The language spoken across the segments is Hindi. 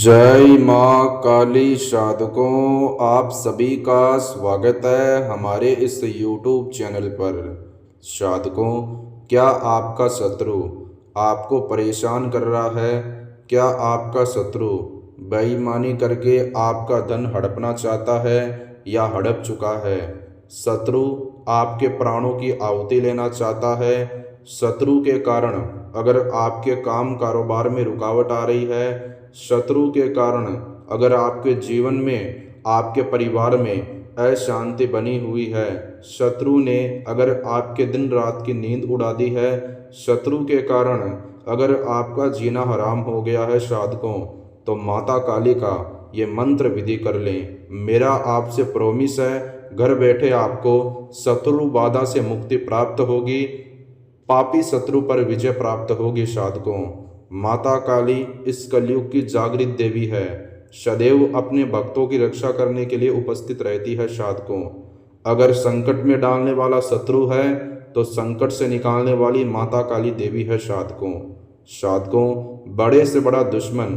जय माँ काली साधकों, आप सभी का स्वागत है हमारे इस YouTube चैनल पर। साधकों, क्या आपका शत्रु आपको परेशान कर रहा है? क्या आपका शत्रु बेईमानी करके आपका धन हड़पना चाहता है या हड़प चुका है? शत्रु आपके प्राणों की आहुति लेना चाहता है? शत्रु के कारण अगर आपके काम कारोबार में रुकावट आ रही है, शत्रु के कारण अगर आपके जीवन में, आपके परिवार में अशांति बनी हुई है, शत्रु ने अगर आपके दिन रात की नींद उड़ा दी है, शत्रु के कारण अगर आपका जीना हराम हो गया है साधकों, तो माता काली का ये मंत्र विधि कर लें। मेरा आपसे प्रॉमिस है, घर बैठे आपको शत्रु बाधा से मुक्ति प्राप्त होगी, पापी शत्रु पर विजय प्राप्त होगी। साधकों, माता काली इस कलयुग की जागृत देवी है, सदैव अपने भक्तों की रक्षा करने के लिए उपस्थित रहती है। साधकों, अगर संकट में डालने वाला शत्रु है तो संकट से निकालने वाली माता काली देवी है। साधकों, बड़े से बड़ा दुश्मन,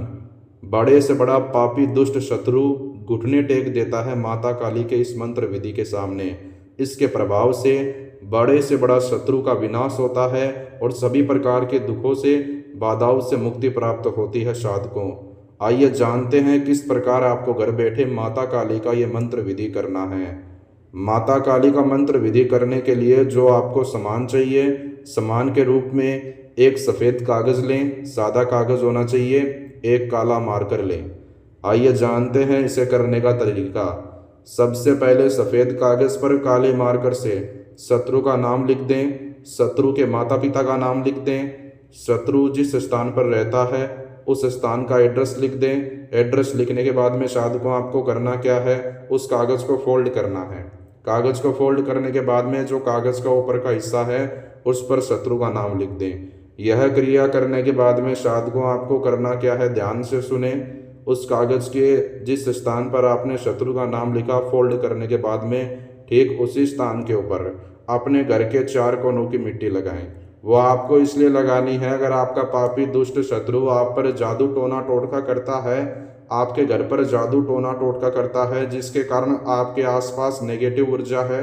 बड़े से बड़ा पापी दुष्ट शत्रु घुटने टेक देता है माता काली के इस मंत्र विधि के सामने। इसके प्रभाव से बड़े से बड़ा शत्रु का विनाश होता है और सभी प्रकार के दुखों से, बाधाओं से मुक्ति प्राप्त होती है। साधकों, आइए जानते हैं किस प्रकार आपको घर बैठे माता काली का ये मंत्र विधि करना है। माता काली का मंत्र विधि करने के लिए जो आपको सामान चाहिए, सामान के रूप में एक सफ़ेद कागज़ लें, सादा कागज़ होना चाहिए, एक काला मार्कर लें। आइए जानते हैं इसे करने का तरीका। सबसे पहले सफ़ेद कागज़ पर काले मार्कर से शत्रु का नाम लिख दें, शत्रु के माता पिता का नाम लिख दें, शत्रु जिस स्थान पर रहता है उस स्थान का एड्रेस लिख दें। एड्रेस लिखने के बाद में साधकों आपको करना क्या है, उस कागज़ को फोल्ड करना है। कागज़ को फोल्ड करने के बाद में जो कागज़ का ऊपर का हिस्सा है उस पर शत्रु का नाम लिख दें। यह क्रिया करने के बाद में साधकों आपको करना क्या है, ध्यान से सुने। उस कागज़ के जिस स्थान पर आपने शत्रु का नाम लिखा, फोल्ड करने के बाद में ठीक उसी स्थान के ऊपर अपने घर के 4 कोनों की मिट्टी लगाएं। वो आपको इसलिए लगानी है, अगर आपका पापी दुष्ट शत्रु आप पर जादू टोना टोटका करता है, आपके घर पर जादू टोना टोटका करता है, जिसके कारण आपके आसपास नेगेटिव ऊर्जा है,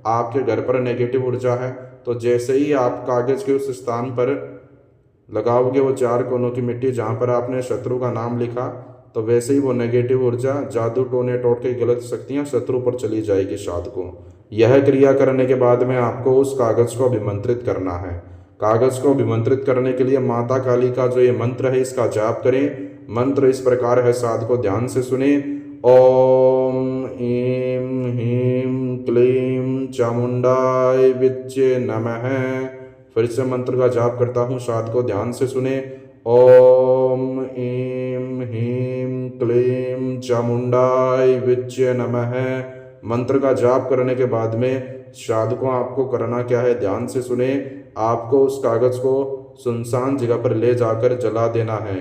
आपके घर पर नेगेटिव ऊर्जा है, तो जैसे ही आप कागज़ के उस स्थान पर लगाओगे वो 4 कोनों की मिट्टी जहाँ पर आपने शत्रु का नाम लिखा, तो वैसे ही वो नेगेटिव ऊर्जा, जादू टोने टोटके की गलत शक्तियाँ शत्रु पर चली जाएगी। साधकों, यह क्रिया करने के बाद में आपको उस कागज़ को अभिमंत्रित करना है। कागज़ को अभिमंत्रित करने के लिए माता काली का जो ये मंत्र है इसका जाप करें। मंत्र इस प्रकार है, साधकों ध्यान से सुने। ओम ईं ह्रीं क्लीं चामुंडाय विच्चे नमः। फिर से मंत्र का जाप करता हूँ, साधकों ध्यान से सुने। ओम ईं ह्रीं क्लीं चामुंडाय विच्चे नमः। मंत्र का जाप करने के बाद में साधकों आपको करना क्या है, ध्यान से सुने। आपको उस कागज़ को सुनसान जगह पर ले जाकर जला देना है।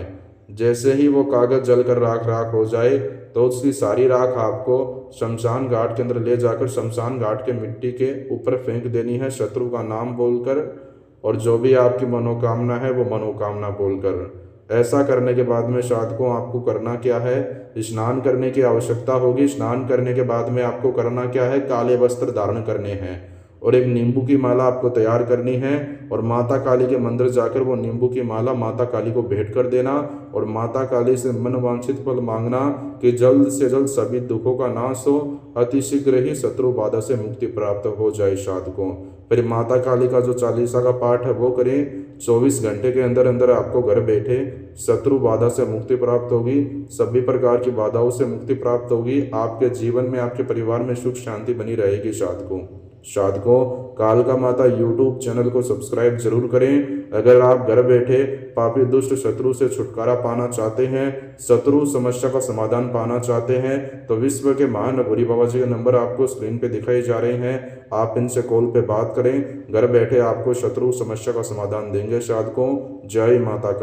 जैसे ही वो कागज़ जलकर राख राख हो जाए तो उसकी सारी राख आपको शमशान घाट के अंदर ले जाकर शमशान घाट के मिट्टी के ऊपर फेंक देनी है, शत्रु का नाम बोलकर, और जो भी आपकी मनोकामना है वो मनोकामना बोलकर। ऐसा करने के बाद में साधकों आपको करना क्या है, स्नान करने की आवश्यकता होगी। स्नान करने के बाद में आपको करना क्या है, काले वस्त्र धारण करने हैं और एक नींबू की माला आपको तैयार करनी है और माता काली के मंदिर जाकर वो नींबू की माला माता काली को भेंट कर देना और माता काली से मनवांछित फल मांगना कि जल्द से जल्द सभी दुखों का नाश हो, अतिशीघ्र ही शत्रु बाधा से मुक्ति प्राप्त हो जाए। साधकों, फिर माता काली का जो चालीसा का पाठ है वो करें। 24 घंटे के अंदर अंदर आपको घर बैठे शत्रु बाधा से मुक्ति प्राप्त होगी, सभी प्रकार की बाधाओं से मुक्ति प्राप्त होगी। आपके जीवन में, आपके परिवार में सुख शांति बनी रहेगी। साधकों, कालका माता YouTube चैनल को सब्सक्राइब जरूर करें। अगर आप घर बैठे पापी दुष्ट शत्रु से छुटकारा पाना चाहते हैं, शत्रु समस्या का समाधान पाना चाहते हैं, तो विश्व के महान भोले बाबा जी के नंबर आपको स्क्रीन पे दिखाई जा रहे हैं, आप इनसे कॉल पे बात करें। घर बैठे आपको शत्रु समस्या का समाधान देंगे। साधकों, जय माता का।